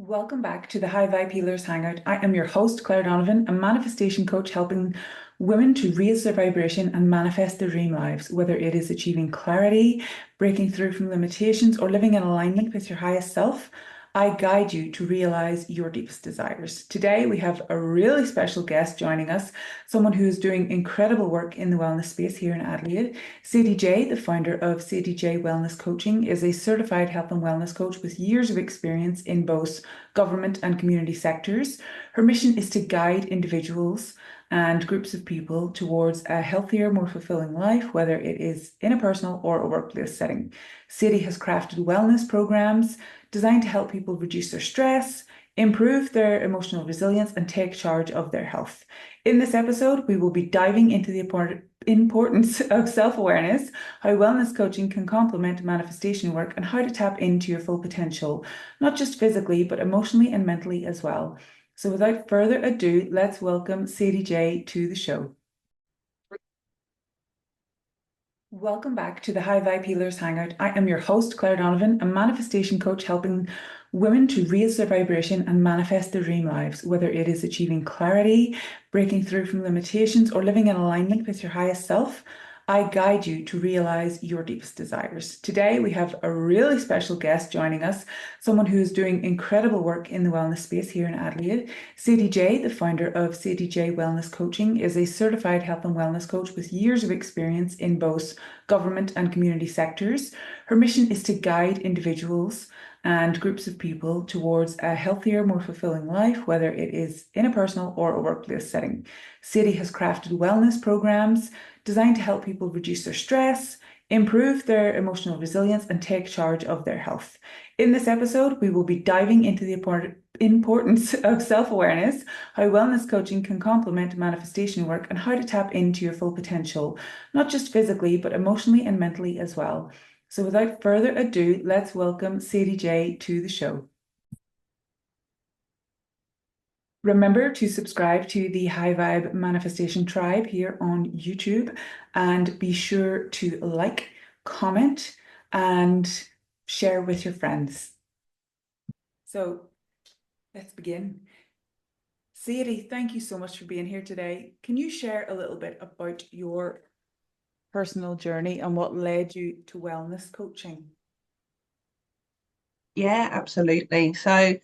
Welcome back to the High Vibe Healers Hangout. I am your host, Claire Donovan, a manifestation coach helping women to raise their vibration and manifest their dream lives, whether it is achieving clarity, breaking through from limitations, or living in alignment with your highest self. I guide you to realize your deepest desires. Today, we have a really special guest joining us, someone who is doing incredible work in the wellness space here in Adelaide. Sadie J, the founder of Sadie J Wellness Coaching, is a certified health and wellness coach with years of experience in both government and community sectors. Her mission is to guide individuals and groups of people towards a healthier, more fulfilling life, whether it is in a personal or a workplace setting. Sadie has crafted wellness programs designed to help people reduce their stress, improve their emotional resilience, and take charge of their health. In this episode, we will be diving into the importance of self-awareness, how wellness coaching can complement manifestation work, and how to tap into your full potential, not just physically, but emotionally and mentally as well. So without further ado, let's welcome Sadie J to the show. Welcome back to the High Vibe Healers Hangout. I am your host, Claire Donovan, a manifestation coach helping women to raise their vibration and manifest their dream lives, whether it is achieving clarity, breaking through from limitations, or living in alignment with your highest self. I guide you to realize your deepest desires. Today, we have a really special guest joining us, someone who is doing incredible work in the wellness space here in Adelaide. Sadie J, the founder of Sadie J Wellness Coaching, is a certified health and wellness coach with years of experience in both government and community sectors. Her mission is to guide individuals and groups of people towards a healthier, more fulfilling life, whether it is in a personal or a workplace setting. Sadie has crafted wellness programs designed to help people reduce their stress, improve their emotional resilience, and take charge of their health. In this episode, we will be diving into the importance of self-awareness, how wellness coaching can complement manifestation work, and how to tap into your full potential, not just physically, but emotionally and mentally as well. So without further ado, let's welcome Sadie J to the show. Remember to subscribe to the High Vibe Manifestation Tribe here on YouTube, and be sure to like, comment, and share with your friends. So let's begin. Sadie, thank you so much for being here today. Can you share a little bit about your personal journey and what led you to wellness coaching? Yeah, absolutely. So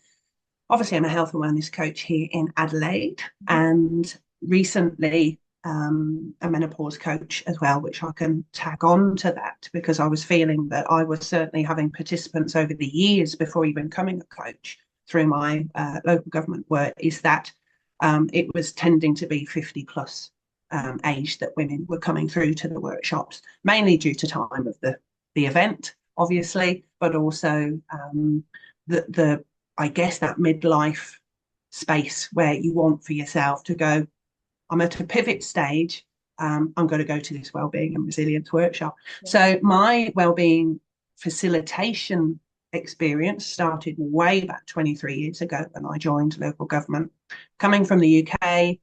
obviously I'm a health and wellness coach here in Adelaide, and recently a menopause coach as well, which I can tag on to that because I was feeling that I was certainly having participants over the years before even becoming a coach through my local government work, is that it was tending to be 50 plus age that women were coming through to the workshops, mainly due to time of the event, obviously, but also the I guess that midlife space where you want for yourself to go, I'm at a pivot stage. I'm going to go to this wellbeing and resilience workshop. Yeah. So my wellbeing facilitation experience started way back 23 years ago when I joined local government, coming from the UK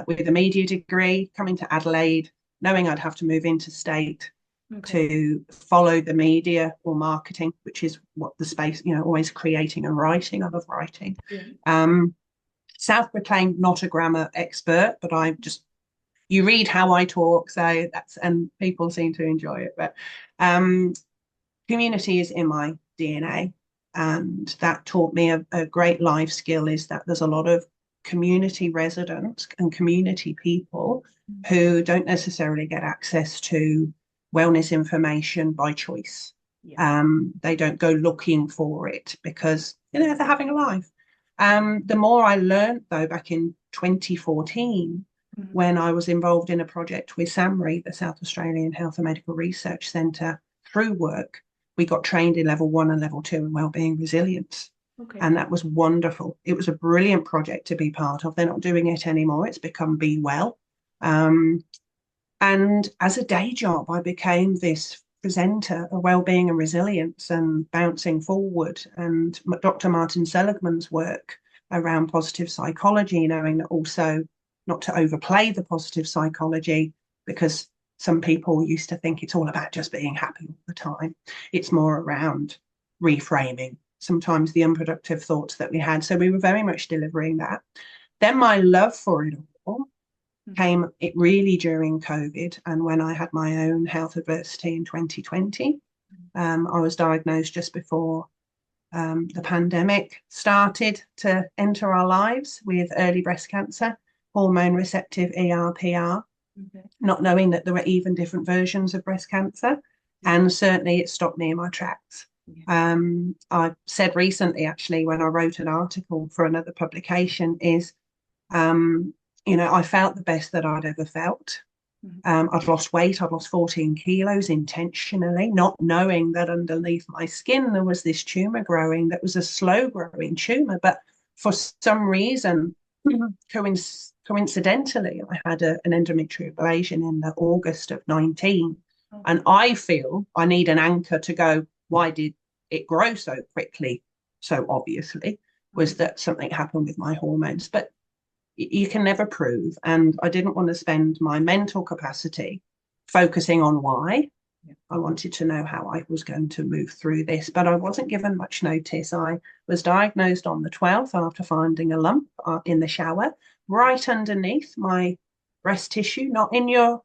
with a media degree, coming to Adelaide, knowing I'd have to move interstate. Okay. To follow the media or marketing, which is what the space, always creating and writing. I love writing. Yeah. Self-proclaimed not a grammar expert, but you read how I talk, so and people seem to enjoy it. But community is in my DNA, and that taught me a great life skill, is that there's a lot of community residents and community people who don't necessarily get access to wellness information by choice. Yeah. They don't go looking for it because they're having a life. The more I learned, though, back in 2014, when I was involved in a project with SAMRI, the South Australian Health and Medical Research Centre, through work, we got trained in level 1 and level 2 in wellbeing resilience. Okay. And that was wonderful. It was a brilliant project to be part of. They're not doing it anymore. It's become Be Well. And as a day job, I became this presenter of wellbeing and resilience and bouncing forward. And Dr. Martin Seligman's work around positive psychology, knowing that also not to overplay the positive psychology, because some people used to think it's all about just being happy all the time. It's more around reframing sometimes the unproductive thoughts that we had. So we were very much delivering that. Then my love for it all came it really during COVID, and when I had my own health adversity in 2020. I was diagnosed just before the pandemic started to enter our lives with early breast cancer, hormone receptive ER/PR, not knowing that there were even different versions of breast cancer. And certainly it stopped me in my tracks. I said recently, actually, when I wrote an article for another publication, is, I felt the best that I'd ever felt. I'd lost weight. I'd lost 14 kilos intentionally, not knowing that underneath my skin there was this tumor growing that was a slow growing tumor. But for some reason, coincidentally, I had an endometrial ablation in the August of 19. And I feel I need an anchor to go, why did it grow so quickly? So obviously was that something happened with my hormones. But you can never prove. And I didn't want to spend my mental capacity focusing on why. I wanted to know how I was going to move through this, but I wasn't given much notice. I was diagnosed on the 12th after finding a lump in the shower, right underneath my breast tissue, not in your,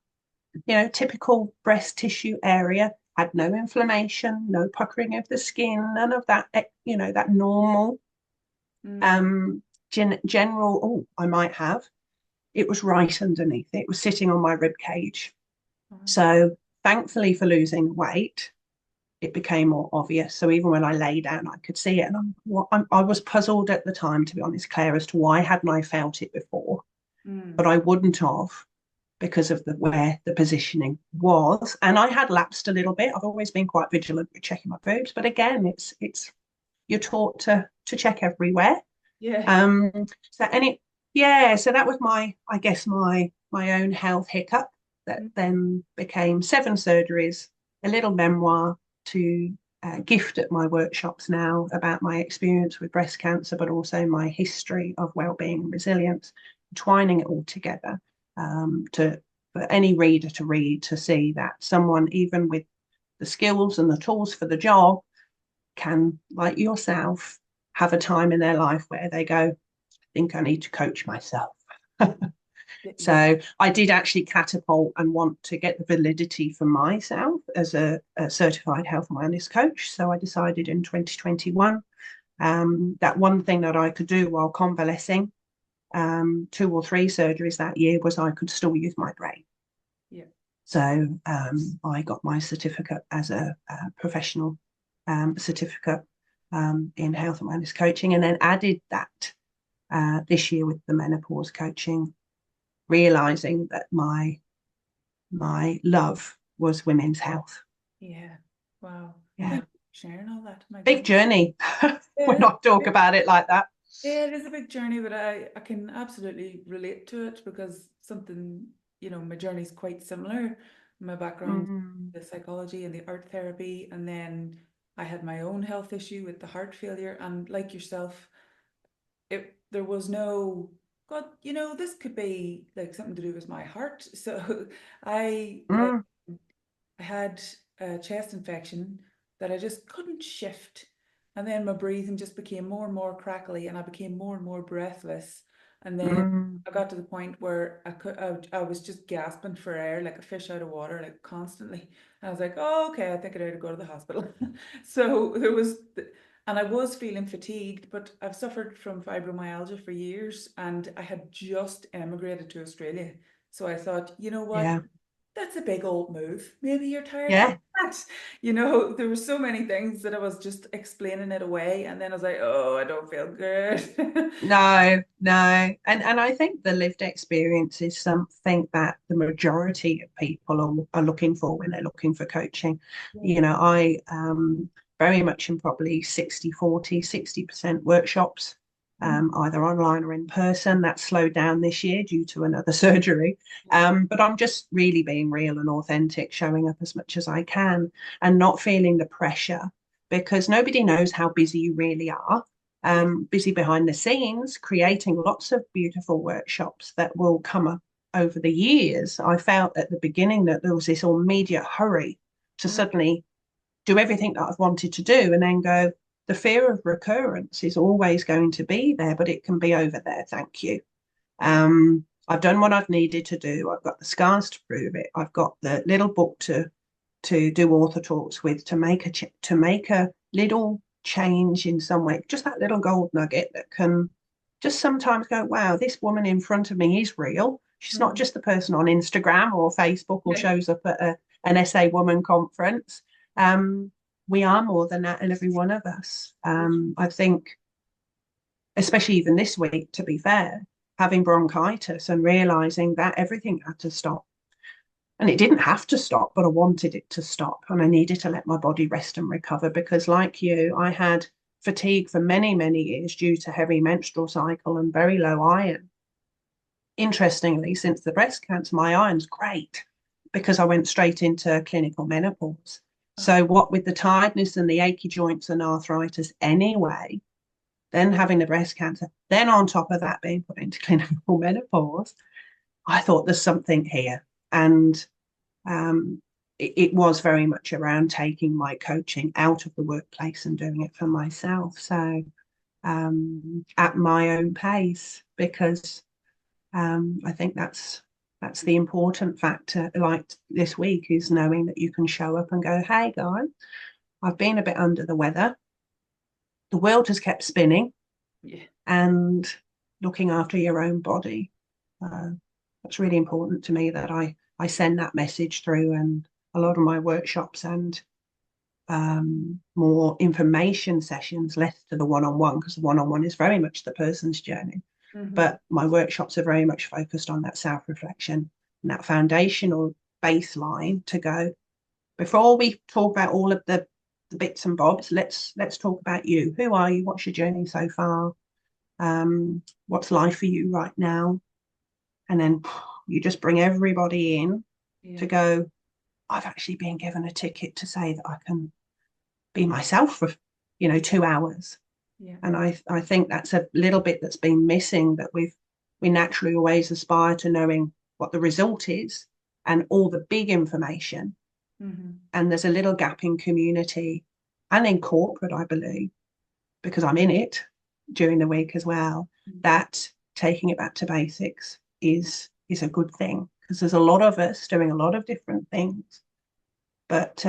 typical breast tissue area. Had no inflammation, no puckering of the skin, none of that, that normal general, I might have. It was right underneath. It was sitting on my rib cage. So thankfully for losing weight, it became more obvious. So even when I lay down, I could see it. And I was puzzled at the time, to be honest, Claire, as to why hadn't I felt it before? But I wouldn't have, because of where the positioning was. And I had lapsed a little bit. I've always been quite vigilant with checking my boobs. But again, it's you're taught to check everywhere. So that was my own health hiccup that then became 7 surgeries, a little memoir to gift at my workshops now about my experience with breast cancer, but also my history of well-being and resilience, twining it all together for any reader to read, to see that someone, even with the skills and the tools for the job, can, like yourself, have a time in their life where they go, I think I need to coach myself. So I did actually catapult and want to get the validity for myself as a certified health and wellness coach. So I decided in 2021 that one thing that I could do while convalescing 2 or 3 surgeries that year was I could still use my brain. So I got my certificate as a professional certificate in health and wellness coaching, and then added that this year with the menopause coaching, realizing that my love was women's health. Wow. Thank you for sharing all that. Big journey when I talk about it like that. Yeah, it is a big journey, but I can absolutely relate to it, because something, my journey is quite similar. My background, the psychology and the art therapy, and then I had my own health issue with the heart failure, and like yourself, there was no God, this could be like something to do with my heart. So I had a chest infection that I just couldn't shift. And then my breathing just became more and more crackly, and I became more and more breathless. And then I got to the point where I was just gasping for air like a fish out of water, like constantly. And I was like, oh, okay, I think I need to go to the hospital. So and I was feeling fatigued, but I've suffered from fibromyalgia for years, and I had just emigrated to Australia. So I thought, you know what? That's a big old move. Maybe you're tired from that. There were so many things that I was just explaining it away. And then I was like, oh, I don't feel good. No. And I think the lived experience is something that the majority of people are looking for when they're looking for coaching. I very much in probably 60-40, 60% workshops, either online or in person. That's slowed down this year due to another surgery. But I'm just really being real and authentic, showing up as much as I can and not feeling the pressure, because nobody knows how busy you really are. Busy behind the scenes, creating lots of beautiful workshops that will come up over the years. I felt at the beginning that there was this immediate hurry to suddenly do everything that I've wanted to do, and then go, the fear of recurrence is always going to be there, but it can be over there. Thank you. I've done what I've needed to do. I've got the scars to prove it. I've got the little book to do author talks with, to make a little change in some way, just that little gold nugget that can just sometimes go, wow, this woman in front of me is real. She's not just the person on Instagram or Facebook or shows up at an SA Woman conference. We are more than that in every one of us. I think, especially even this week, to be fair, having bronchitis and realizing that everything had to stop. And it didn't have to stop, but I wanted it to stop. And I needed to let my body rest and recover because, like you, I had fatigue for many, many years due to heavy menstrual cycle and very low iron. Interestingly, since the breast cancer, my iron's great because I went straight into clinical menopause. So what with the tiredness and the achy joints and arthritis anyway, then having the breast cancer, then on top of that being put into clinical menopause, I thought there's something here. And it was very much around taking my coaching out of the workplace and doing it for myself. So at my own pace, because I think that's the important factor, like this week, is knowing that you can show up and go, hey, guys, I've been a bit under the weather. The world has kept spinning, and looking after your own body. That's really important to me, that I send that message through, and a lot of my workshops and more information sessions, less to the one-on-one, because the one-on-one is very much the person's journey. But my workshops are very much focused on that self-reflection and that foundational baseline to go, before we talk about all of the bits and bobs, let's talk about you. Who are you? What's your journey so far? What's life for you right now? And then you just bring everybody in to go, I've actually been given a ticket to say that I can be myself for 2 hours. And I think that's a little bit that's been missing, that we naturally always aspire to knowing what the result is and all the big information. And there's a little gap in community and in corporate, I believe, because I'm in it during the week as well, that taking it back to basics is a good thing, because there's a lot of us doing a lot of different things. But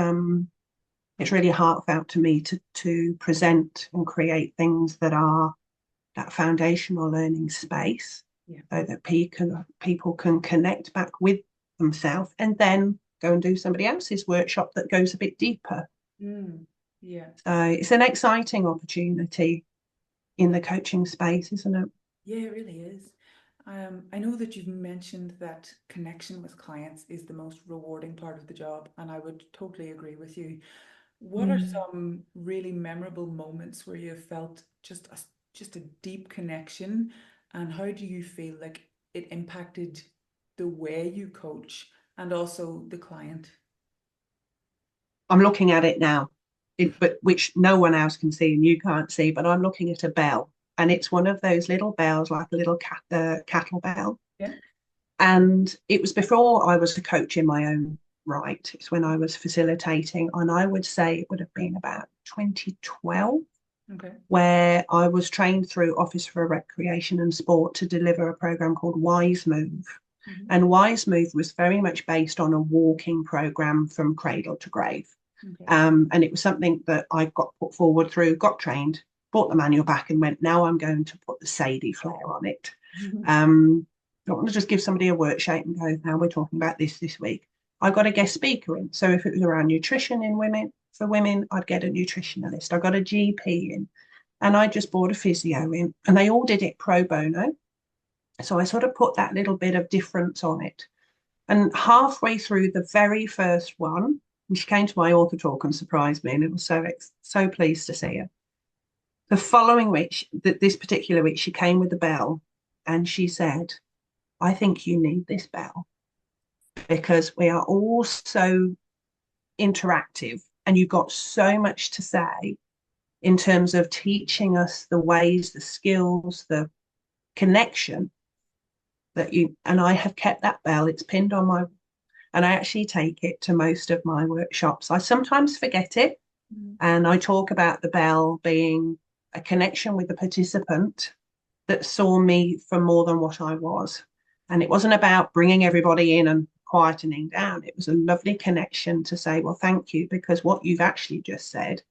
it's really heartfelt to me to present and create things that are that foundational learning space, so that people can connect back with themselves and then go and do somebody else's workshop that goes a bit deeper. So it's an exciting opportunity in the coaching space, isn't it? Yeah, it really is. I know that you've mentioned that connection with clients is the most rewarding part of the job, and I would totally agree with you. What are some really memorable moments where you felt just a deep connection, and how do you feel like it impacted the way you coach and also the client? I'm looking at it now, but which no one else can see and you can't see, but I'm looking at a bell, and it's one of those little bells, like a little cattle bell. And it was before I was a coach in my own right. It's when I was facilitating, and I would say it would have been about 2012, where I was trained through Office for Recreation and Sport to deliver a program called Wise Move. And Wise Move was very much based on a walking program from cradle to grave. And it was something that I got put forward through, got trained, bought the manual back and went, now I'm going to put the Sadie flair on it. I don't want to just give somebody a worksheet and go, now we're talking about this week. I got a guest speaker in. So if it was around nutrition for women, I'd get a nutritionalist. I got a GP in, and I just brought a physio in, and they all did it pro bono. So I sort of put that little bit of difference on it. And halfway through the very first one, and she came to my author talk and surprised me, and it was so pleased to see her. The following week, this particular week, she came with the bell, and she said, I think you need this bell, because we are all so interactive and you've got so much to say in terms of teaching us the ways, the skills, the connection that and I have kept that bell. It's pinned on and I actually take it to most of my workshops. I sometimes forget it, Mm. And I talk about the bell being a connection with the participant that saw me for more than what I was. And it wasn't about bringing everybody in and quietening down. It was a lovely connection to say, well, thank you, because what you've actually just said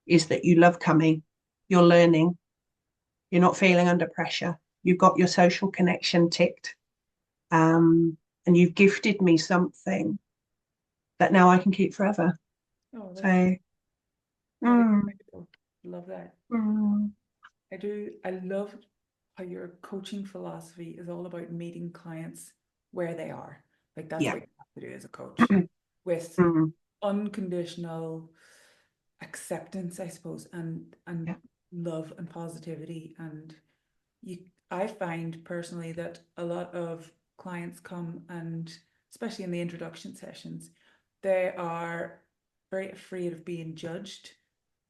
is that you love coming, you're learning, you're not feeling under pressure, you've got your social connection ticked, and you've gifted me something that now I can keep forever. Oh, So, that is mm, beautiful. Love that. mm, I do. I love how your coaching philosophy is all about meeting clients where they are. Like that's yeah, what you have to do as a coach, with mm, unconditional acceptance, I suppose, and yeah, love and positivity. And you, I find personally that a lot of clients come, and especially in the introduction sessions, they are very afraid of being judged.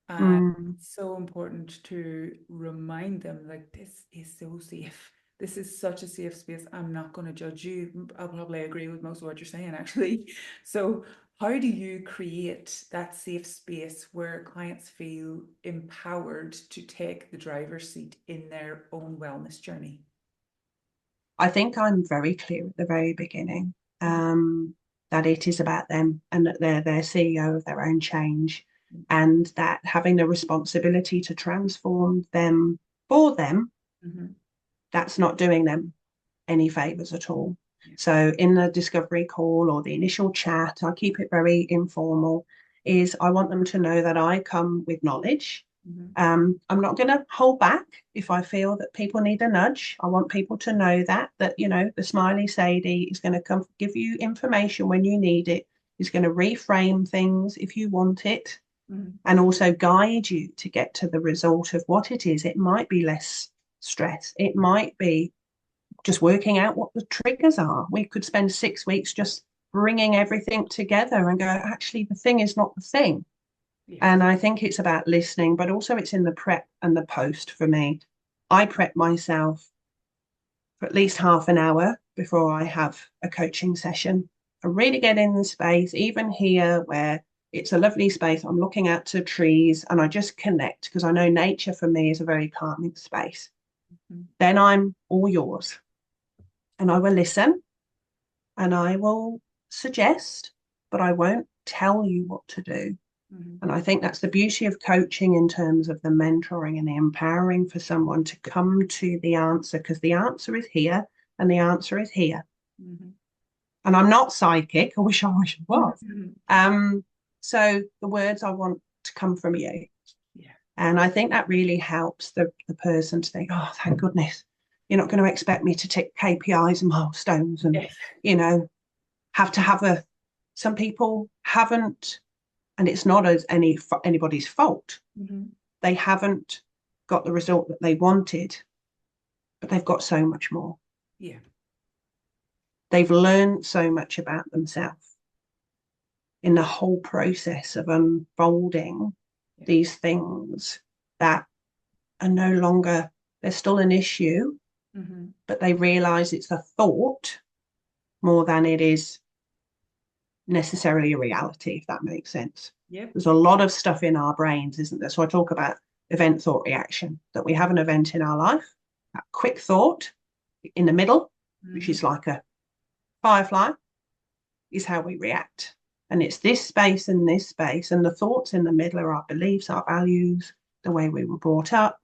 And mm. it's so important to remind them, like, this is so safe. This is such a safe space. I'm not going to judge you. I'll probably agree with most of what you're saying, actually. So, how do you create that safe space where clients feel empowered to take the driver's seat in their own wellness journey? I think I'm very clear at the very beginning, Mhm. that it is about them and that they're their CEO of their own change, and that having the responsibility to transform them for them, Mhm. that's not doing them any favors at all. Yeah. So in the discovery call or the initial chat, I keep it very informal, is I want them to know that I come with knowledge. Mhm. I'm not going to hold back if I feel that people need a nudge. I want people to know that, the smiley Sadie is going to come give you information when you need it, is going to reframe things if you want it, Mhm. and also guide you to get to the result of what it is. It might be less stress. It might be just working out what the triggers are. We could spend 6 weeks just bringing everything together and go, actually, the thing is not the thing. Yes. And I think it's about listening, but also it's in the prep and the post for me. I prep myself for at least half an hour before I have a coaching session. I really get in the space, even here where it's a lovely space. I'm looking out to trees and I just connect because I know nature for me is a very calming space. Mhm. Then I'm all yours and I will listen and I will suggest, but I won't tell you what to do. Mhm. And I think that's the beauty of coaching in terms of the mentoring and the empowering for someone to come to the answer, because the answer is here and the answer is here. Mhm. And I'm not psychic. I wish I was. Mhm. Um, so the words I want to come from you. Yeah. And I think that really helps the person to think, oh, thank goodness, you're not going to expect me to tick KPIs and milestones and, Yes. you know, have to have some people haven't, and it's not as anybody's fault. Mhm. They haven't got the result that they wanted, but they've got so much more. Yeah. They've learned so much about themselves in the whole process of unfolding Yeah. these things that are no longer, they're still an issue, Mhm. but they realize it's a thought more than it is necessarily a reality, if that makes sense. Yep. There's a lot of stuff in our brains, isn't there? So I talk about event, thought, reaction, that we have an event in our life, a quick thought in the middle, which Mhm. is like a firefly, is how we react. And it's this space and this space, and the thoughts in the middle are our beliefs, our values, the way we were brought up,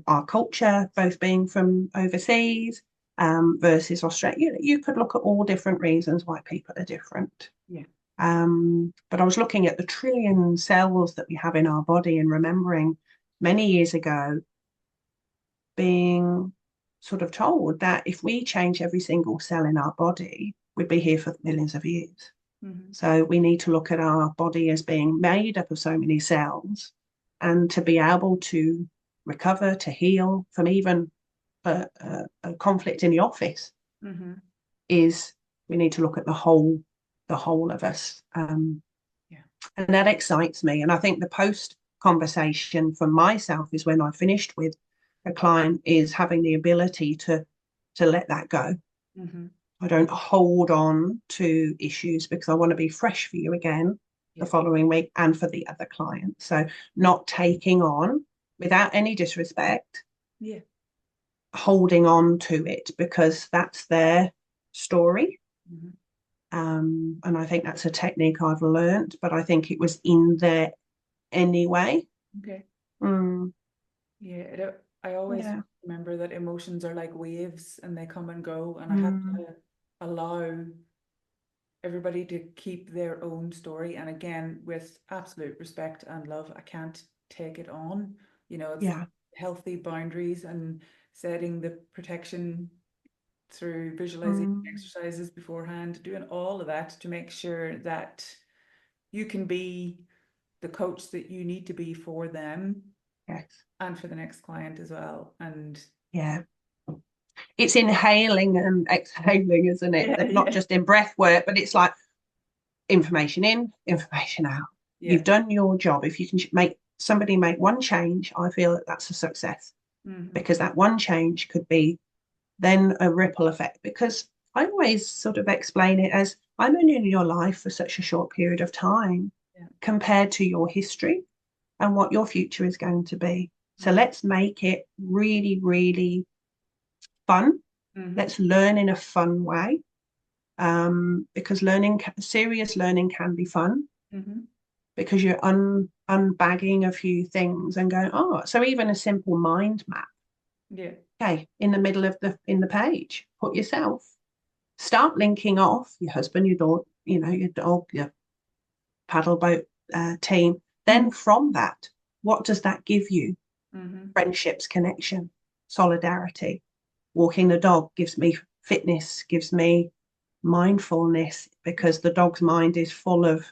our culture, both being from overseas, versus Australia. You could look at all different reasons why people are different. Yeah. But I was looking at the trillion cells that we have in our body and remembering many years ago being sort of told that if we change every single cell in our body, we'd be here for millions of years. Mhm. So we need to look at our body as being made up of so many cells, and to be able to recover, to heal from even a conflict in the office, Mhm. is we need to look at the whole of us. Yeah. And that excites me. And I think the post conversation for myself is when I finished with a client, is having the ability to let that go. Mhm. I don't hold on to issues because I want to be fresh for you again. the following week and for the other client. So not taking on, without any disrespect, holding on to it because that's their story. And I think that's a technique I've learned, but I think it was in there anyway. Okay. Mm. Yeah, I always remember that emotions are like waves and they come and go, and I have to allow everybody to keep their own story. And again, with absolute respect and love, I can't take it on. You know, it's healthy boundaries and setting the protection through visualization exercises beforehand, doing all of that to make sure that you can be the coach that you need to be for them. Yes. And for the next client as well. And it's inhaling and exhaling, isn't it? That not just in breath work, but it's like information in, information out. You've done your job. If you can make somebody make one change, I feel that that's a success, because that one change could be then a ripple effect. Because I always sort of explain it as I'm only in your life for such a short period of time compared to your history and what your future is going to be. So let's make it really, really fun. Let's learn in a fun way, because serious learning can be fun, because you're unbagging a few things and going, oh, so even a simple mind map. Okay, in the middle of the page, put yourself. Start linking off your husband, your dog, your dog, your paddle boat team. Then from that, what does that give you? Friendships, connection, solidarity. Walking the dog gives me fitness, gives me mindfulness, because the dog's mind is full of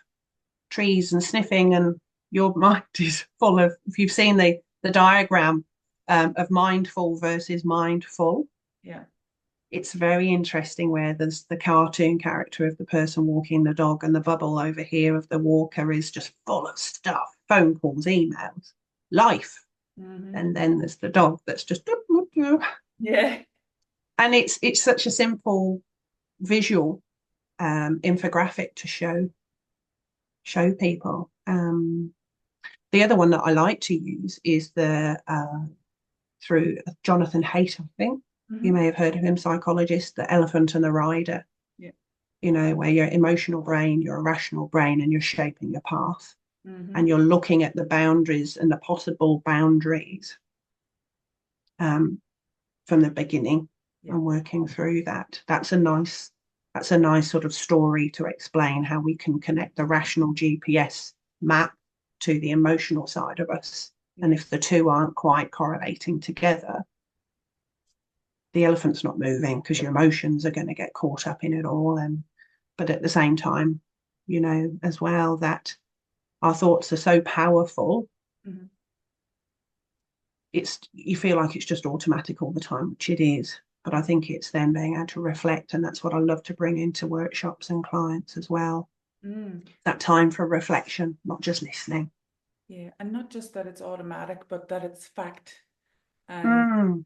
trees and sniffing, and your mind is full of, if you've seen the diagram of mindful versus mindful, it's very interesting, where there's the cartoon character of the person walking the dog and the bubble over here of the walker is just full of stuff, phone calls, emails, life. And then there's the dog that's just and it's such a simple visual infographic to show people. The other one that I like to use is the through Jonathan Haidt, I think. You may have heard of him, psychologist, The Elephant and the Rider. Where your emotional brain, your irrational brain, and you're shaping your path. And you're looking at the boundaries and the possible boundaries from the beginning and working through that. That's a nice sort of story to explain how we can connect the rational GPS map to the emotional side of us. And if the two aren't quite correlating together, the elephant's not moving, because your emotions are going to get caught up in it all. But at the same time, as well, that our thoughts are so powerful. You feel like it's just automatic all the time, which it is. But I think it's then being able to reflect, and that's what I love to bring into workshops and clients as well. That time for reflection, not just listening. Yeah, and not just that it's automatic, but that it's fact. And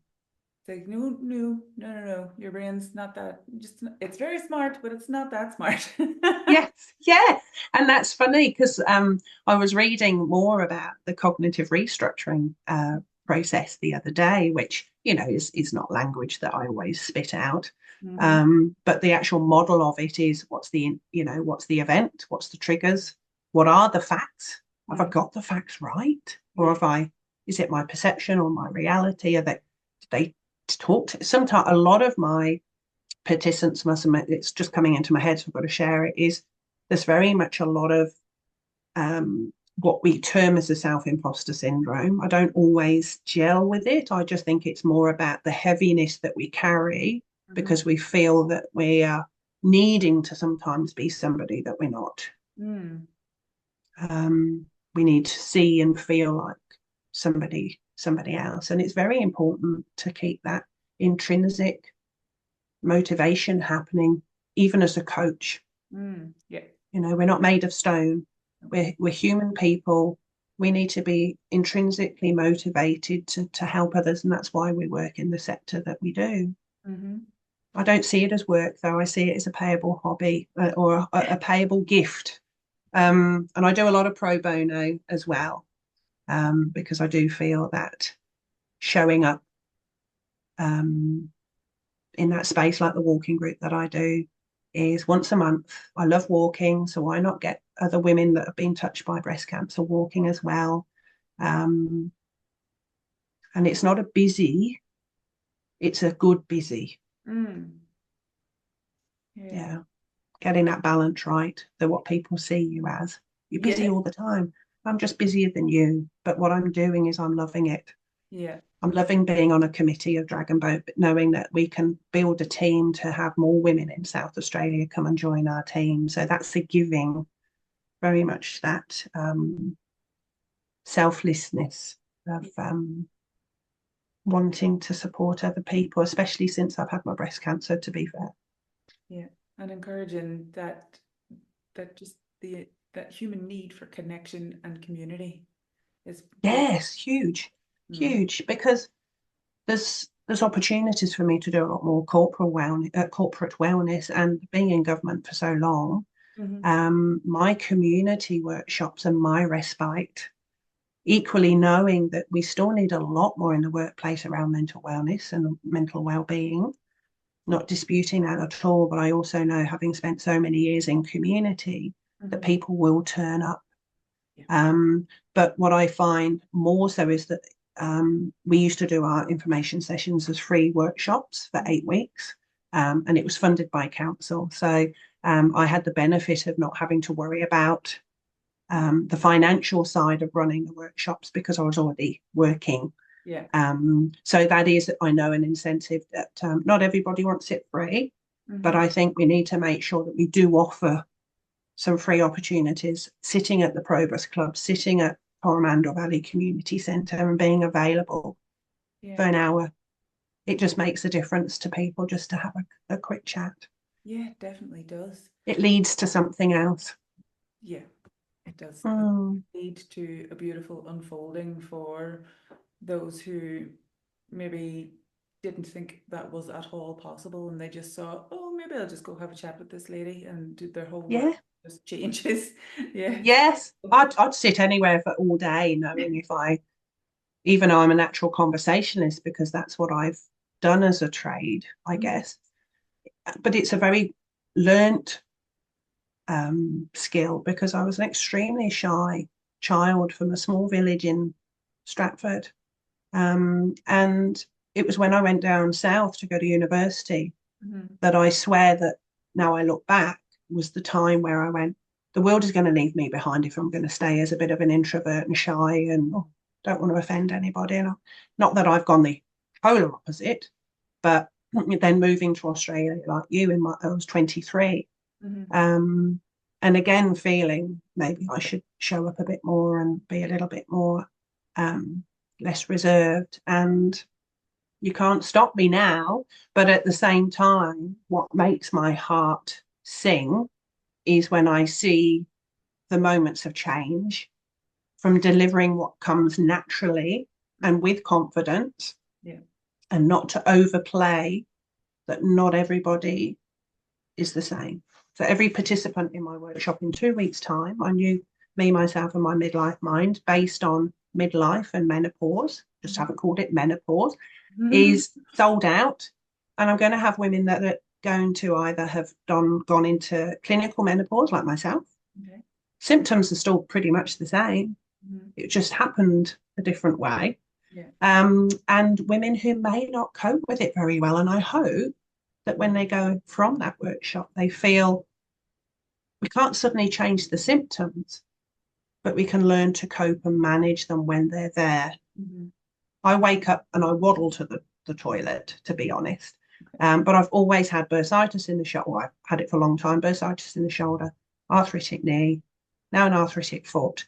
like, no, your brain's not that, it's very smart, but it's not that smart. Yes, and that's funny, because I was reading more about the cognitive restructuring process the other day, which is not language that I always spit out, but the actual model of it is, what's the event, what's the triggers, what are the facts, have I got the facts right, or is it my perception or my reality? They talked sometimes. A lot of my participants must admit, it's just coming into my head, so I've got to share it, is there's very much a lot of what we term as the self-imposter syndrome. I don't always gel with it. I just think it's more about the heaviness that we carry, because we feel that we are needing to sometimes be somebody that we're not. We need to see and feel like somebody else, and it's very important to keep that intrinsic motivation happening, even as a coach. We're not made of stone. We're human people. We need to be intrinsically motivated to help others, and that's why we work in the sector that we do. I don't see it as work, though. I see it as a payable hobby, or a payable gift. And I do a lot of pro bono as well, because I do feel that showing up um, in that space, like the walking group that I do, is once a month. I love walking, so why not get other women that have been touched by breast cancer walking as well? Um, and it's not a busy, it's a good busy. Mm. Yeah. Yeah, getting that balance right, that what people see you as. You're busy Yeah. all the time. I'm just busier than you, but what I'm doing is I'm loving it. Yeah. I'm loving being on a committee of Dragon Boat, but knowing that we can build a team to have more women in South Australia come and join our team. So that's the giving, very much that selflessness of wanting to support other people, especially since I've had my breast cancer, to be fair. Yeah. And encouraging that just that human need for connection and community is really. Yes, huge, Mm. huge, because there's opportunities for me to do a lot more corporate wellness, and being in government for so long. Mm-hmm. My community workshops and my respite, equally knowing that we still need a lot more in the workplace around mental wellness and mental well-being, not disputing that at all, but I also know, having spent so many years in community, that Mm-hmm. people will turn up. Yeah. But what I find more so is that we used to do our information sessions as free workshops for 8 weeks, and it was funded by council. So I had the benefit of not having to worry about the financial side of running the workshops because I was already working. Yeah. So that is, I know, an incentive that not everybody wants it free, but Mm-hmm. I think we need to make sure that we do offer some free opportunities, sitting at the Probus Club, sitting at Coromandel Valley Community Centre and being available for Yeah. an hour. It just makes a difference to people just to have a quick chat. Yeah, it definitely does. It leads to something else. Yeah, it does. It Mm, lead to a beautiful unfolding for those who maybe didn't think that was at all possible, and they just saw, oh, maybe I'll just go have a chat with this lady, and their whole world yeah. just changes. Yeah. Yes. I'd sit anywhere for all day knowing if even though I'm a natural conversationalist, because that's what I've done as a trade, I Mhm. guess. But it's a very learnt skill, because I was an extremely shy child from a small village in Stratford. And it was when I went down south to go to university Mhm. that I swear that, now I look back, was the time where I went, the world is going to leave me behind if I'm going to stay as a bit of an introvert and shy and don't want to offend anybody. And not that I've gone the polar opposite, but then moving to Australia like you, I was 23. Mhm. Um, and again, feeling maybe I should show up a bit more and be a little bit more um, less reserved. And you can't stop me now. But at the same time, what makes my heart sing is when I see the moments of change, from delivering what comes naturally and with confidence, Yeah. and not to overplay that not everybody is the same. So every participant in my workshop in 2 weeks' time, I knew me, myself, and my midlife mind, based on midlife and menopause, just haven't called it menopause, Mhm. is sold out. And I'm going to have women that are going to either have gone into clinical menopause, like myself. Okay. Symptoms are still pretty much the same. Mhm. It just happened a different way. Yeah. And women who may not cope with it very well. And I hope that when they go from that workshop, they feel we can't suddenly change the symptoms, but we can learn to cope and manage them when they're there. Mhm. I wake up and I waddle to the toilet, to be honest. Okay. But I've always had bursitis in the shoulder. Well, I've had it for a long time, bursitis in the shoulder, arthritic knee, now an arthritic foot.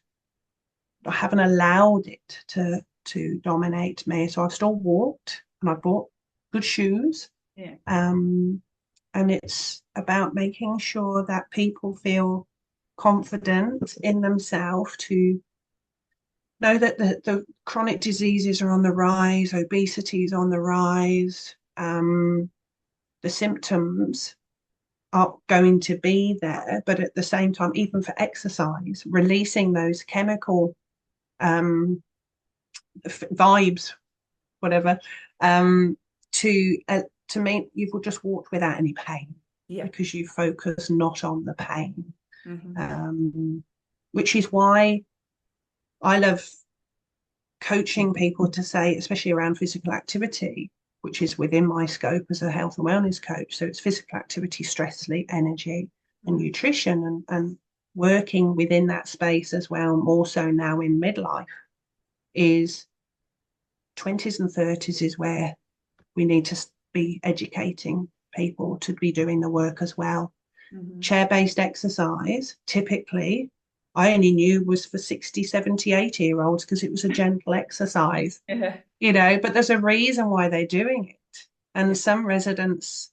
I haven't allowed it to dominate me. So I've still walked, and I bought good shoes. Yeah. Um, and it's about making sure that people feel confident in themselves to know that the chronic diseases are on the rise, obesity is on the rise, the symptoms are going to be there, but at the same time, even for exercise, releasing those chemical vibes, whatever, um, to mean you've just walked without any pain Yeah. because you focus not on the pain, Mm-hmm. which is why I love coaching people to say, especially around physical activity, which is within my scope as a health and wellness coach. So it's physical activity, stress, sleep, energy, and nutrition, and working within that space as well, more so now in midlife, is 20s and 30s is where we need to be educating people to be doing the work as well. Mm-hmm. Chair-based exercise, typically, I only knew was for 60, 70, 80-year-olds because it was a gentle exercise, Yeah. but there's a reason why they're doing it. And Yeah. some residents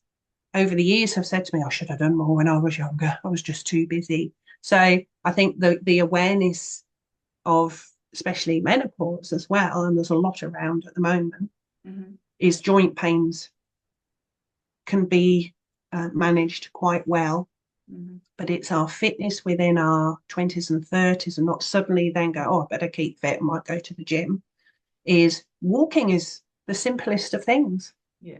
over the years have said to me, I should have done more when I was younger. I was just too busy. So I think the awareness of especially menopause as well, and there's a lot around at the moment, Mm-hmm. is joint pains can be managed quite well. Mm-hmm. But it's our fitness within our 20s and 30s, and not suddenly then go, oh, I better keep fit, I might go to the gym. Is walking is the simplest of things. Yeah.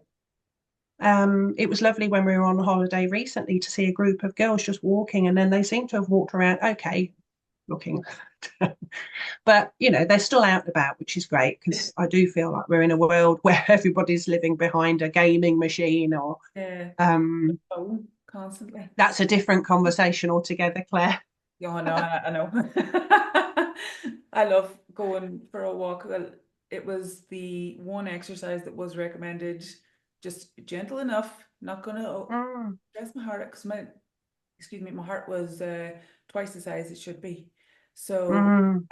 It was lovely when we were on holiday recently to see a group of girls just walking, and then they seem to have walked around, okay, looking, but they're still out and about, which is great, because I do feel like we're in a world where everybody's living behind a gaming machine, or Yeah. Oh, constantly. that's a different conversation altogether, Claire. Yeah, no, I know. I love going for a walk. Well, it was the one exercise that was recommended, just gentle enough, not gonna Mm, stress my heart, because my heart was twice the size it should be. So mm,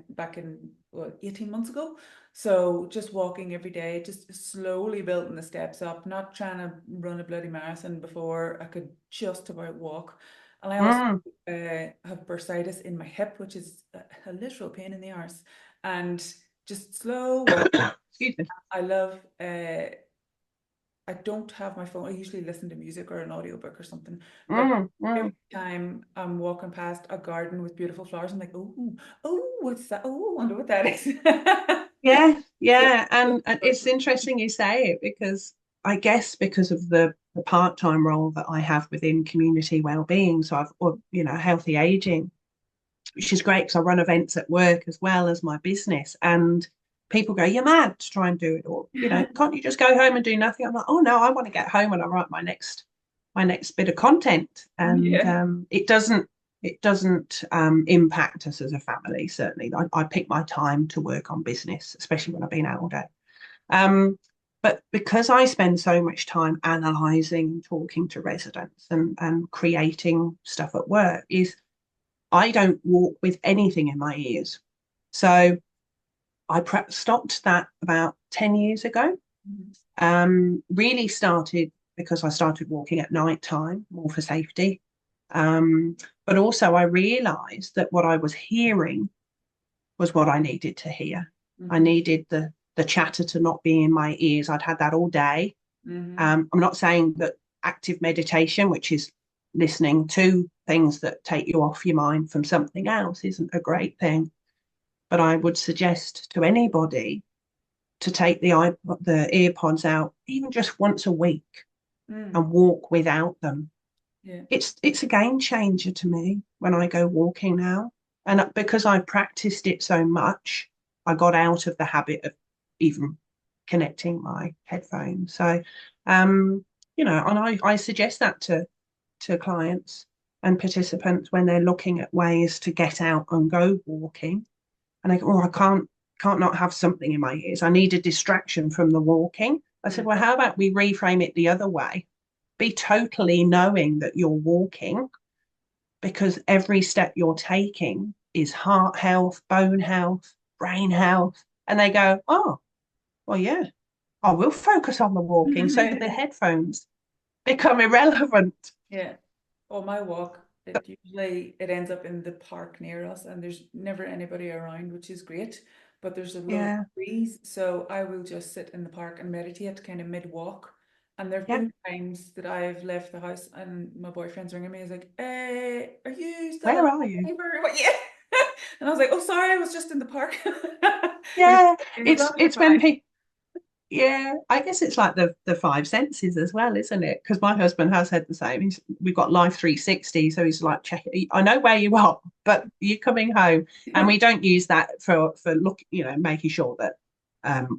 back in what, 18 months ago. So just walking every day, just slowly building the steps up, not trying to run a bloody marathon before I could just about walk. And I also mm. have bursitis in my hip, which is a literal pain in the arse. And just slow walk. Excuse me. I love I don't have my phone. I usually listen to music or an audiobook or something. But Mm, every mm. time I'm walking past a garden with beautiful flowers, I'm like, oh, what's that? Oh, I wonder what that is. Yeah, So, yeah, and it's interesting you say it, because I guess because of the part-time role that I have within community well-being, so healthy aging, which is great because I run events at work as well as my business, and people go, "You're mad to try and do it all. Can't you just go home and do nothing?" I'm like, "Oh no, I want to get home and I write my next bit of content," and yeah. it doesn't impact us as a family. Certainly, I pick my time to work on business, especially when I've been out all day. But because I spend so much time analysing and talking to residents and creating stuff at work, is I don't walk with anything in my ears. So I stopped that about 10 years ago. Really started because I started walking at night time, more for safety. But also I realized that what I was hearing was what I needed to hear. I Mm-hmm. needed the chatter to not be in my ears. I'd had that all day. Mm-hmm. I'm not saying that active meditation, which is listening to things that take you off your mind from something else, isn't a great thing. But I would suggest to anybody to take the earpods out, even just once a week, Mm. and walk without them. Yeah. It's a game changer to me when I go walking now. And because I practiced it so much, I got out of the habit of even connecting my headphones. So, and I suggest that to clients and participants when they're looking at ways to get out and go walking. And they go, oh, I can't not have something in my ears. I need a distraction from the walking. I said, Mm. well, how about we reframe it the other way? Be totally knowing that you're walking, because every step you're taking is heart health, bone health, brain health. And they go, oh, well, yeah, I will focus on the walking. So the headphones become irrelevant. Yeah. On my walk, it ends up in the park near us, and there's never anybody around, which is great. But there's a load of Yeah. trees, so I will just sit in the park and meditate, kind of mid walk, And there have Yeah. been times that I've left the house and my boyfriend's ringing me. He's like, are you still Where at are you? labor? What, yeah. And I was like, oh, sorry, I was just in the park. Yeah, As long as you're it's when fine. people. Yeah, I guess it's like the five senses as well, isn't it? Because my husband has said the same. We've got Life 360, so he's like, check it. I know where you are, but you're coming home, and we don't use that for look, making sure that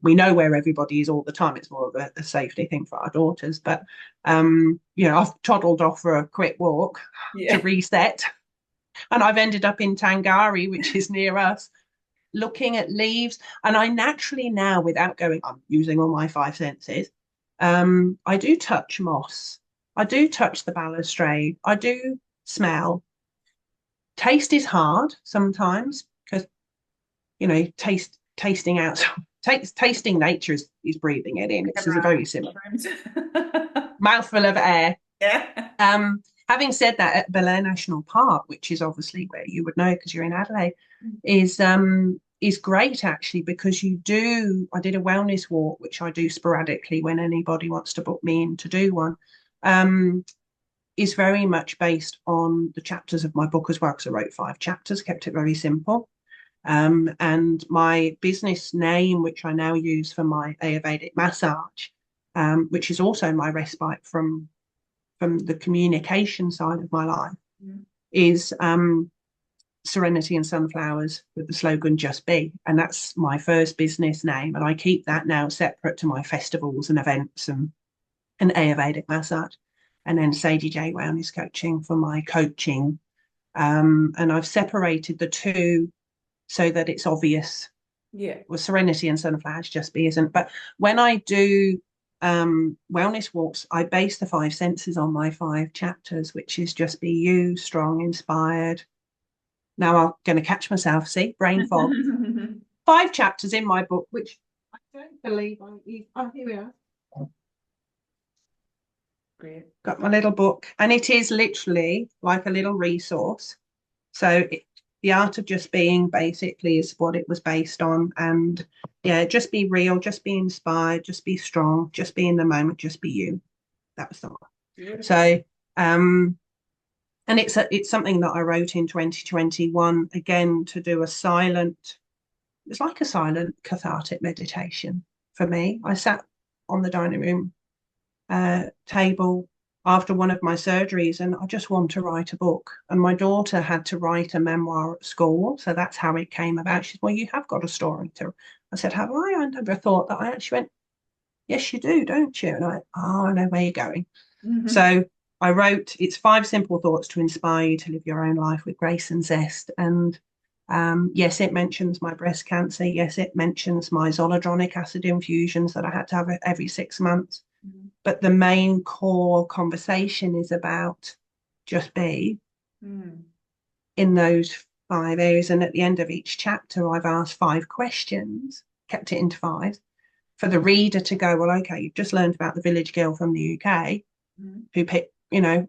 we know where everybody is all the time. It's more of a safety thing for our daughters. But I've toddled off for a quick walk to Yeah. reset, and I've ended up in Tangari, which is near us, looking at leaves. And I naturally now, without going, I'm using all my five senses. I do touch moss. I do touch the balustrade. I do smell. Taste is hard sometimes because, tasting out, tasting nature is breathing it in. It's a very simple Sometimes. mouthful of air. Yeah. Having said that, at Belair National Park, which is obviously where you would know because you're in Adelaide, is great actually because I did a wellness walk, which I do sporadically when anybody wants to book me in to do one. Is very much based on the chapters of my book as well, because I wrote 5 chapters, kept it very simple. And my business name, which I now use for my Ayurvedic massage, which is also my respite from the communication side of my life, is Serenity and Sunflowers, with the slogan Just Be. And that's my first business name. And I keep that now separate to my festivals and events and Ayurvedic massage. And then Sadie J Wellness Coaching for my coaching. And I've separated the two so that it's obvious. Yeah. Well, Serenity and Sunflowers Just Be isn't. But when I do wellness walks, I base the 5 senses on my 5 chapters, which is Just Be You, Strong, Inspired. Now I'm going to catch myself, see, brain fog. 5 chapters in my book, which I don't believe here we are. Great. Got my little book, and it is literally like a little resource. So the art of just being basically is what it was based on. And yeah, just be real, just be inspired, just be strong, just be in the moment, just be you. That was the one. Beautiful. So and it's something that I wrote in 2021 again to do it's like a silent cathartic meditation for me. I sat on the dining room table after one of my surgeries, and I just want to write a book. And my daughter had to write a memoir at school, so that's how it came about. She said, "Well, you have got a story to." I said, "Have I?" I never thought that. I actually went, "Yes, you do, don't you?" And I know where you're going. So I wrote, it's 5 simple thoughts to inspire you to live your own life with grace and zest. And yes, it mentions my breast cancer. Yes, it mentions my zoledronic acid infusions that I had to have every 6 months. But the main core conversation is about just be in those 5 areas. And at the end of each chapter, I've asked 5 questions, kept it into 5, for the reader to go, well, okay, you've just learned about the village girl from the UK who picked,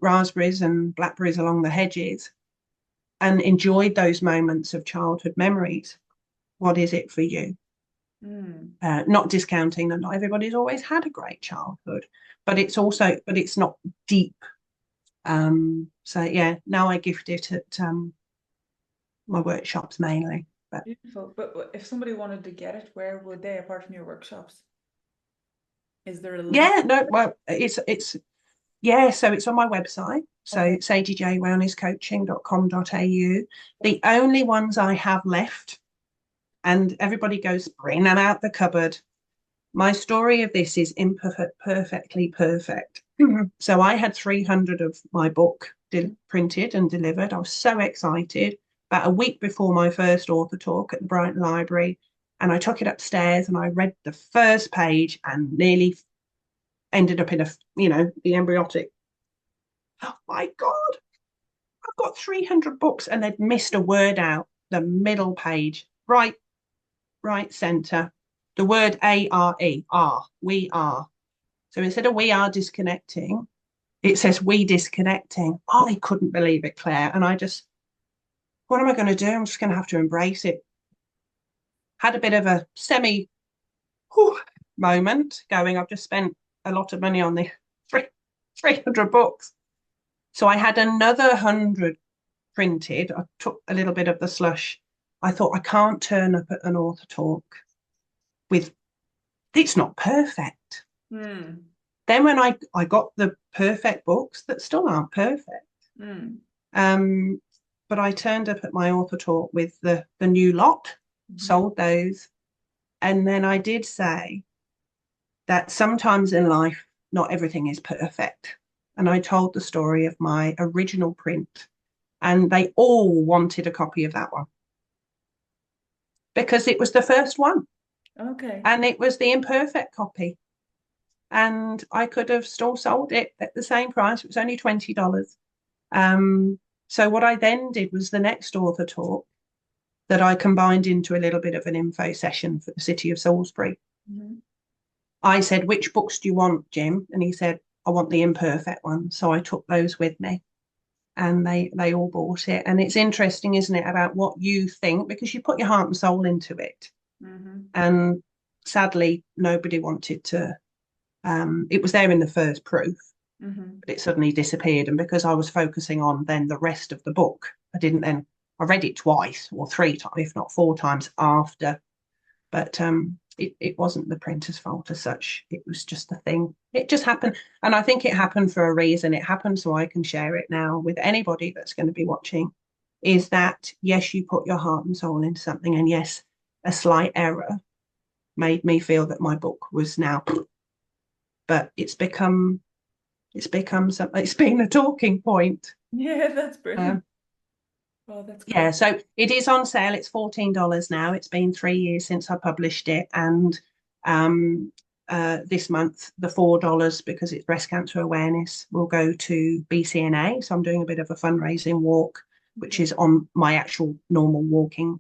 raspberries and blackberries along the hedges and enjoyed those moments of childhood memories. What is it for you? Not discounting that not everybody's always had a great childhood, but it's not deep. So yeah, now I gift it at my workshops mainly. But Beautiful. But if somebody wanted to get it, where would they, apart from your workshops? Is there a link? yeah, no, well, yeah, so it's on my website. So Okay. sadiejwellnesscoaching.com.au. The only ones I have left, and everybody goes, bring them out the cupboard. My story of this is imperfect, perfectly perfect. So I had 300 of my book printed and delivered. I was so excited. About a week before my first author talk at the Brighton Library, and I took it upstairs and I read the first page and nearly ended up in the embryotic. Oh my God, I've got 300 books, and they'd missed a word out the middle page, right center. The word A-R-E, we are. So instead of we are disconnecting, it says we disconnecting. I couldn't believe it, Claire. And what am I going to do? I'm just going to have to embrace it. Had a bit of a moment going. I've just spent a lot of money on the 300 books. So I had another 100 printed. I took a little bit of the slush. I thought, I can't turn up at an author talk with, it's not perfect. Mm. Then when I got the perfect books that still aren't perfect, but I turned up at my author talk with the new lot, sold those. And then I did say that sometimes in life, not everything is perfect. And I told the story of my original print, and they all wanted a copy of that one because it was the first one. Okay. And it was the imperfect copy. And I could have still sold it at the same price. It was only $20. So what I then did was the next author talk that I combined into a little bit of an info session for the city of Salisbury. I said, which books do you want, Jim? And he said, I want the imperfect one. So I took those with me, and they all bought it. And it's interesting, isn't it, about what you think, because you put your heart and soul into it. And sadly, nobody wanted to. It was there in the first proof, but it suddenly disappeared. And because I was focusing on then the rest of the book, I read it twice or three times, if not four times after. But it wasn't the printer's fault as such. It was just the thing. It just happened. And I think it happened for a reason. It happened so I can share it now with anybody that's going to be watching, is that, yes, you put your heart and soul into something. And yes, a slight error made me feel that my book was now, but it's become something. It's been a talking point. Yeah, that's brilliant. Oh, that's great. Yeah, so it is on sale. It's $14 now. It's been 3 years since I published it, and this month the $4, because it's breast cancer awareness, will go to BCNA. So I'm doing a bit of a fundraising walk, which is on my actual normal walking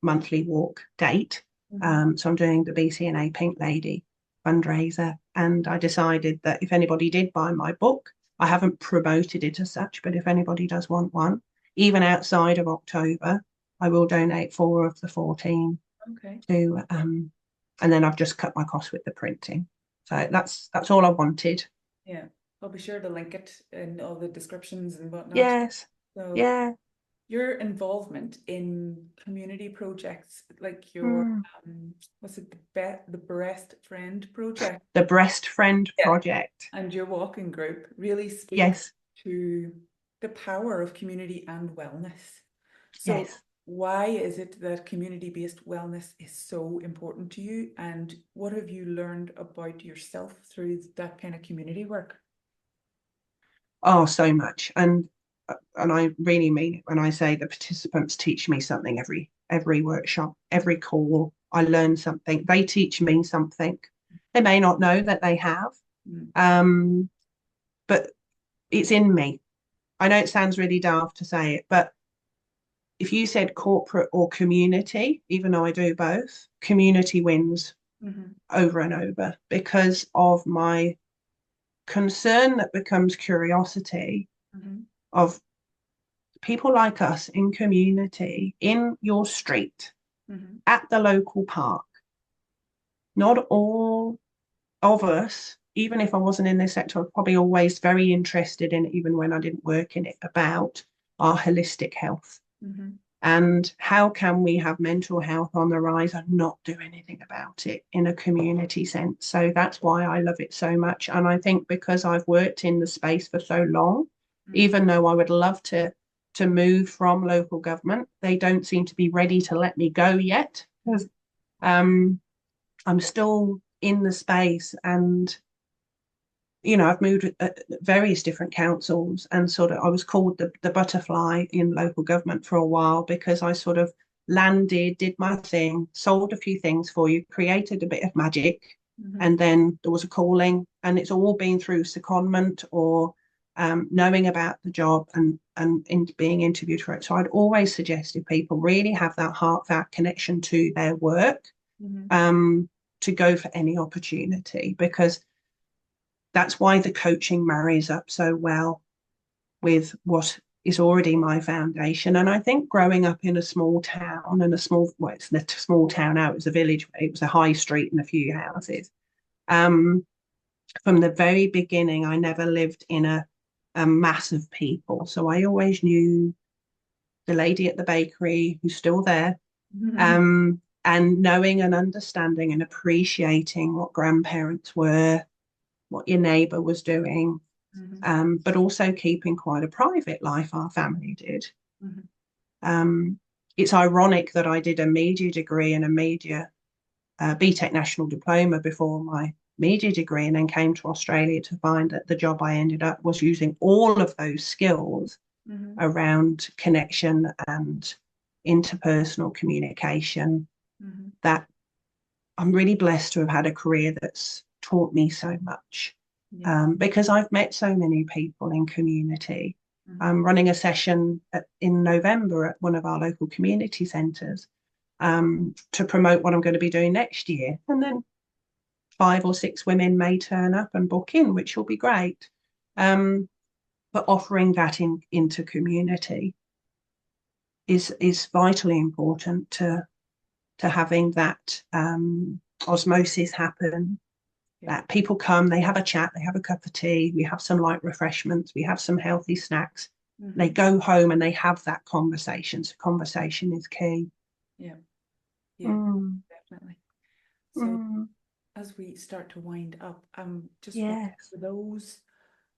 monthly walk date. So I'm doing the BCNA Pink Lady fundraiser, and I decided that if anybody did buy my book, I haven't promoted it as such, but if anybody does want one, even outside of October, I will donate 4 of the 14 to, and then I've just cut my costs with the printing. So that's all I wanted. Yeah, I'll be sure to link it in all the descriptions and whatnot. Yes. So Yeah. your involvement in community projects, like your what's it, the Breast Friend project? The Breast Friend project. And your walking group really speaks Yes. to the power of community and wellness. So Yes. why is it that community-based wellness is so important to you, and what have you learned about yourself through that kind of community work? Oh, so much. And I really mean it when I say the participants teach me something every workshop, every call. I learn something. They teach me something. They may not know that they have, but it's in me. I know it sounds really daft to say it, but if you said corporate or community, even though I do both, community wins over and over, because of my concern that becomes curiosity of people like us in community, in your street, at the local park. Not all of us, even if I wasn't in this sector, I was probably always very interested in it, even when I didn't work in it, about our holistic health. And how can we have mental health on the rise and not do anything about it in a community sense? So that's why I love it so much. And I think because I've worked in the space for so long, even though I would love to move from local government, they don't seem to be ready to let me go yet, because I'm still in the space. And I've moved at various different councils, and sort of I was called the butterfly in local government for a while, because I sort of landed, did my thing, sold a few things for you, created a bit of magic, and then there was a calling, and it's all been through secondment or knowing about the job and being interviewed for it. So I'd always suggest if people really have that heartfelt connection to their work, to go for any opportunity, because that's why the coaching marries up so well with what is already my foundation. And I think growing up in a small town, and it's a small town now, it was a village, it was a high street and a few houses. from the very beginning, I never lived in a mass of people. So I always knew the lady at the bakery who's still there, and knowing and understanding and appreciating what grandparents were, what your neighbour was doing, but also keeping quite a private life, our family did. It's ironic that I did a media degree and a media BTEC national diploma before my media degree, and then came to Australia to find that the job I ended up was using all of those skills around connection and interpersonal communication, that I'm really blessed to have had a career that's taught me so much, because I've met so many people in community. I'm running a session in November at one of our local community centres to promote what I'm going to be doing next year. And then 5 or 6 women may turn up and book in, which will be great. But offering that into community is vitally important to having that osmosis happen. That people come, they have a chat, they have a cup of tea, we have some light refreshments, we have some healthy snacks. They go home and they have that conversation. So conversation is key. Yeah, definitely. So as we start to wind up, just for those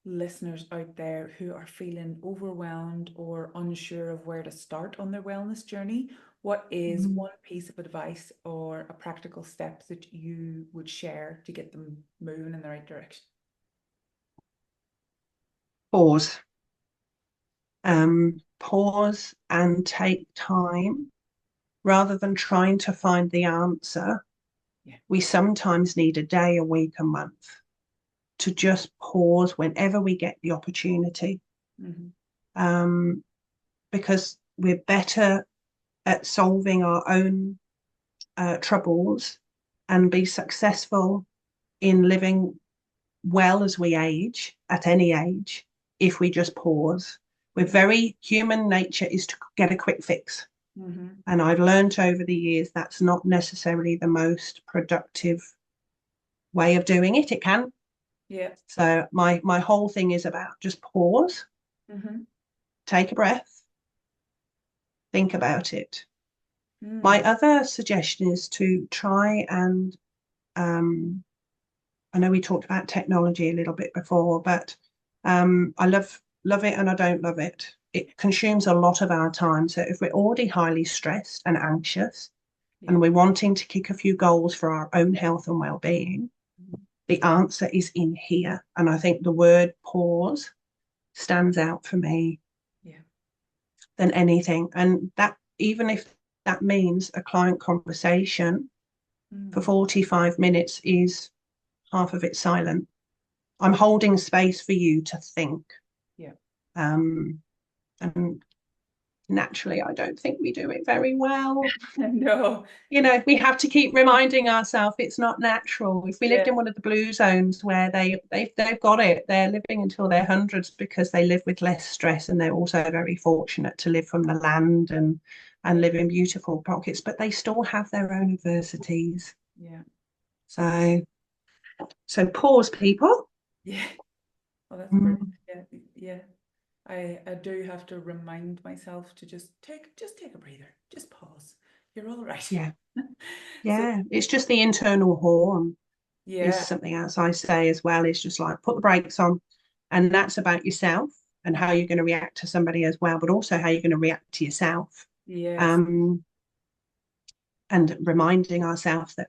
listeners out there who are feeling overwhelmed or unsure of where to start on their wellness journey, what is one piece of advice or a practical step that you would share to get them moving in the right direction? Pause. Pause and take time. Rather than trying to find the answer, we sometimes need a day, a week, a month to just pause whenever we get the opportunity. Because we're better at solving our own troubles and be successful in living well as we age, at any age, if we just pause. We're very, human nature is to get a quick fix. And I've learned over the years that's not necessarily the most productive way of doing it. It can. So my whole thing is about just pause, take a breath, think about it. My other suggestion is to try and I know we talked about technology a little bit before, but I love it and I don't love it. It consumes a lot of our time. So if we're already highly stressed and anxious, and we're wanting to kick a few goals for our own health and well-being, the answer is in here. And I think the word pause stands out for me than anything. And that, even if that means a client conversation for 45 minutes is half of it silent, I'm holding space for you to think. And naturally, I don't think we do it very well. No. We have to keep reminding ourselves it's not natural. If we lived in one of the blue zones where they've got it, they're living until their hundreds because they live with less stress, and they're also very fortunate to live from the land and live in beautiful pockets, but they still have their own adversities. So pause, people. Well, that's brilliant. I do have to remind myself to just take a breather, just pause. You're all right. So, it's just the internal horn. Is something else I say as well, is just like put the brakes on, and that's about yourself and how you're going to react to somebody as well, but also how you're going to react to yourself. And reminding ourselves that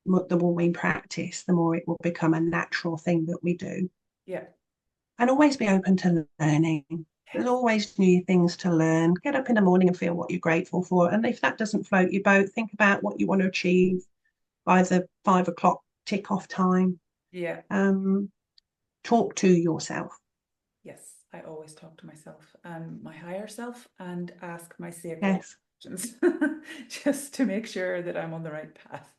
the more we practice, the more it will become a natural thing that we do. And always be open to learning. There's always new things to learn. Get up in the morning and feel what you're grateful for. And if that doesn't float your boat, think about what you want to achieve by the 5 o'clock tick off time. Talk to yourself. I always talk to myself and my higher self, and ask my sacred questions just to make sure that I'm on the right path.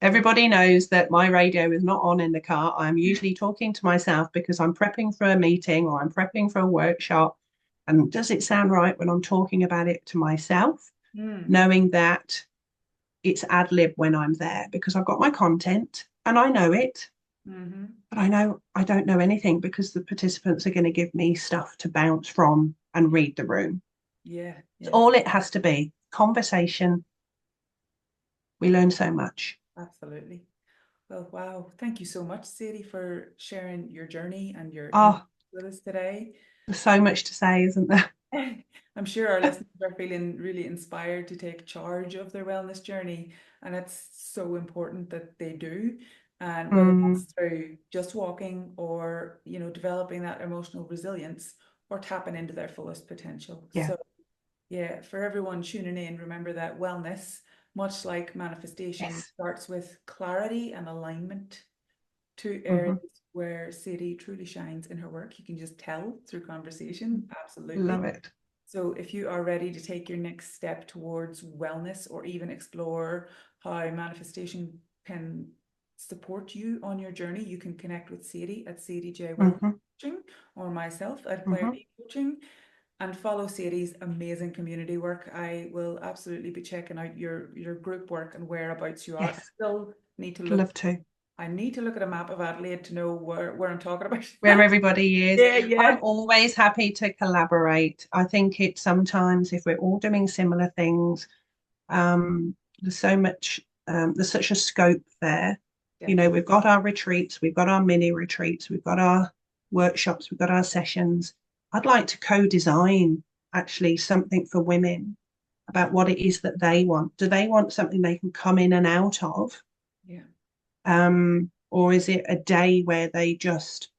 Everybody knows that my radio is not on in the car. I'm usually talking to myself because I'm prepping for a meeting or I'm prepping for a workshop. And does it sound right when I'm talking about it to myself, knowing that it's ad lib when I'm there, because I've got my content and I know it. But I know I don't know anything because the participants are going to give me stuff to bounce from and read the room. Yeah, So yeah, all it has to be conversation. We learn so much. absolutely. Well, wow. Thank you so much, Sadie, for sharing your journey and your insights Oh, with us today. there's so much to say, isn't there? I'm sure our listeners are feeling really inspired to take charge of their wellness journey, and it's so important that they do. And whether Mm, that's through just walking or, developing that emotional resilience or tapping into their fullest potential. yeah. So, yeah, for everyone tuning in, remember that wellness, much like manifestation, Yes. starts with clarity and alignment. Two areas Hmm. where Sadie truly shines in her work. You can just tell through conversation. Love Absolutely. it. So if you are ready to take your next step towards wellness or even explore how manifestation can support you on your journey, you can connect with Sadie at Sadie J Wellness Hmm. Coaching or myself at Claire Hmm. D Coaching, and follow Sadie's amazing community work. I will absolutely be checking out your group work and whereabouts you are. Yes. Still need to look. Love to. I need to look at a map of Adelaide to know where I'm talking about. Where everybody is. Yeah, I'm yeah. always happy to collaborate. I think it's sometimes if we're all doing similar things, there's so much, there's such a scope there. You know, Definitely. we've got our retreats, we've got our mini retreats, we've got our workshops, we've got our sessions. I'd like to co-design actually something for women about what it is that they want. Do they want something they can come in and out of? Yeah. Or is it a day where they just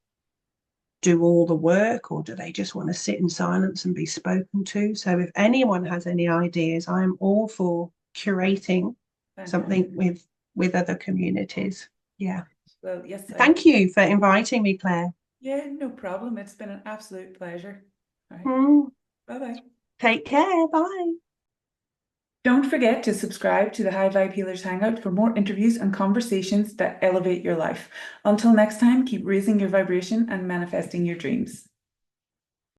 do all the work, or do they just want to sit in silence and be spoken to? So if anyone has any ideas, I am all for curating something Fantastic. with other communities. Yeah. Well, yes, Thank you for inviting me, Claire. yeah, no problem. It's been an absolute pleasure. All right. Mm, Bye-bye. take care. Bye. Don't forget to subscribe to the High Vibe Healers Hangout for more interviews and conversations that elevate your life. Until next time, keep raising your vibration and manifesting your dreams.